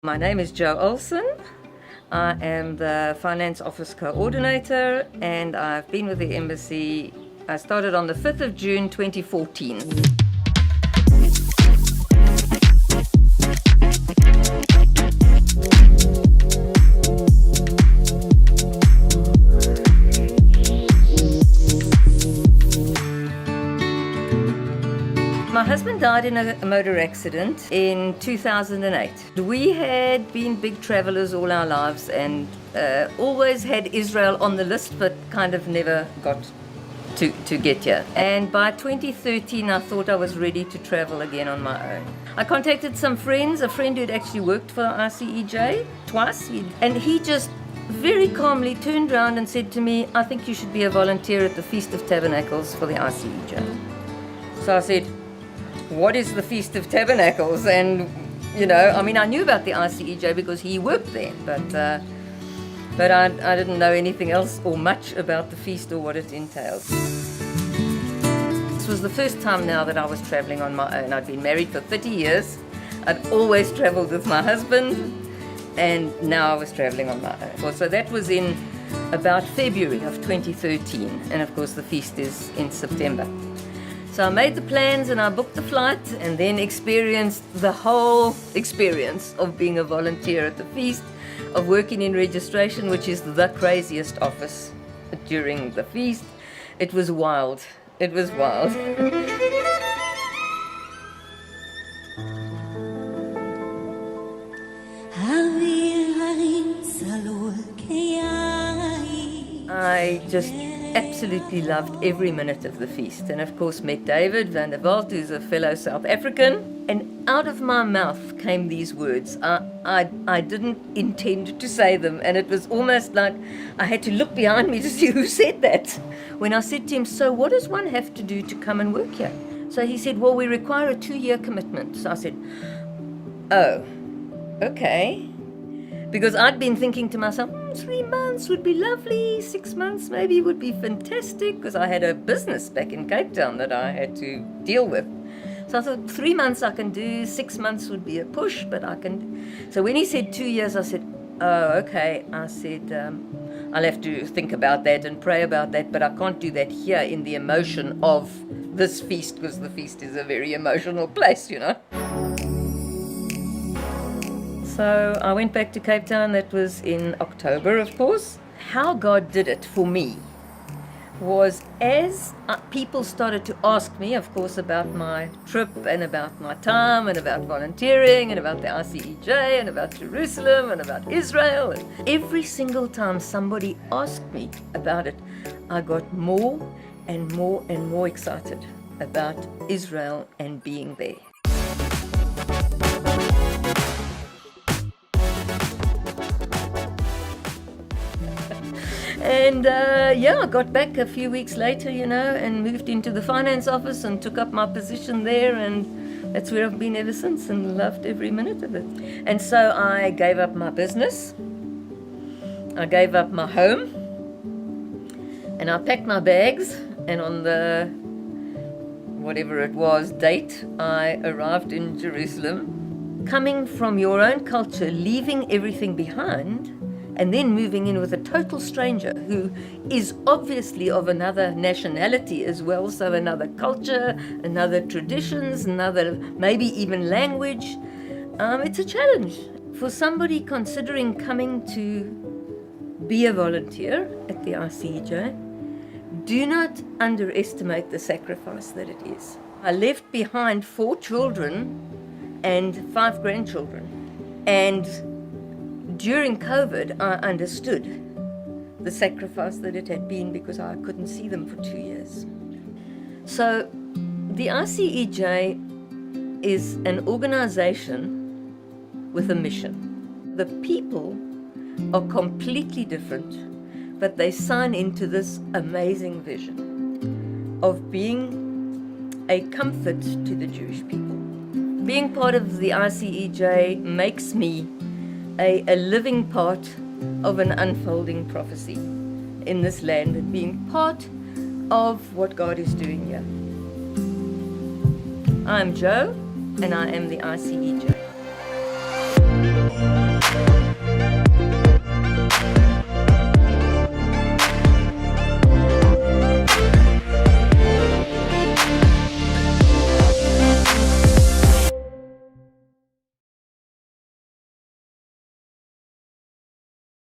My name is Jo Olsen. I am the Finance Office Coordinator and I've been with the Embassy. I started on the 5th of June 2014. My husband died in a motor accident in 2008. We had been big travelers all our lives and always had Israel on the list, but kind of never got to get here. And by 2013, I thought I was ready to travel again on my own. I contacted some friends, a friend who'd actually worked for the ICEJ twice, and he just very calmly turned around and said to me, I think you should be a volunteer at the Feast of Tabernacles for the ICEJ. So I said, what is the Feast of Tabernacles? And, I knew about the ICEJ because he worked there, but I didn't know anything else or much about the feast or what it entailed. This was the first time now that I was traveling on my own. I'd been married for 30 years. I'd always traveled with my husband, and now I was traveling on my own. So that was in about February of 2013, and of course the feast is in September. So I made the plans and I booked the flight and then experienced the whole experience of being a volunteer at the feast, of working in registration, which is the craziest office during the feast. It was wild. It was wild. I just absolutely loved every minute of the feast, and of course met David van der Walt, who's a fellow South African, and out of my mouth came these words. I didn't intend to say them, and it was almost like I had to look behind me to see who said that. When I said to him, so what does one have to do to come and work here? So he said, well, we require a 2-year commitment. So I said, oh, okay. Because I'd been thinking to myself, 3 months would be lovely, 6 months maybe would be fantastic, because I had a business back in Cape Town that I had to deal with. So I thought 3 months I can do, 6 months would be a push, but I can. So when he said 2 years, I said, oh, okay. I said, I'll have to think about that and pray about that, but I can't do that here in the emotion of this feast, because the feast is a very emotional place, So I went back to Cape Town. That was in October, of course. How God did it for me was as people started to ask me, of course, about my trip and about my time and about volunteering and about the ICEJ and about Jerusalem and about Israel. And every single time somebody asked me about it, I got more and more and more excited about Israel and being there. And I got back a few weeks later, and moved into the finance office and took up my position there, and that's where I've been ever since and loved every minute of it. And so I gave up my business, I gave up my home, and I packed my bags, and on the, whatever it was, date, I arrived in Jerusalem. Coming from your own culture, leaving everything behind, and then moving in with a total stranger who is obviously of another nationality as well, so another culture, another traditions, another maybe even language. It's a challenge for somebody considering coming to be a volunteer at the ICEJ. Do not underestimate the sacrifice that it is. I left behind 4 children and 5 grandchildren, and during COVID, I understood the sacrifice that it had been because I couldn't see them for 2 years. So the ICEJ is an organization with a mission. The people are completely different, but they sign into this amazing vision of being a comfort to the Jewish people. Being part of the ICEJ makes me a living part of an unfolding prophecy in this land and being part of what God is doing here. I'm Jo, and I am the ICEJ. you.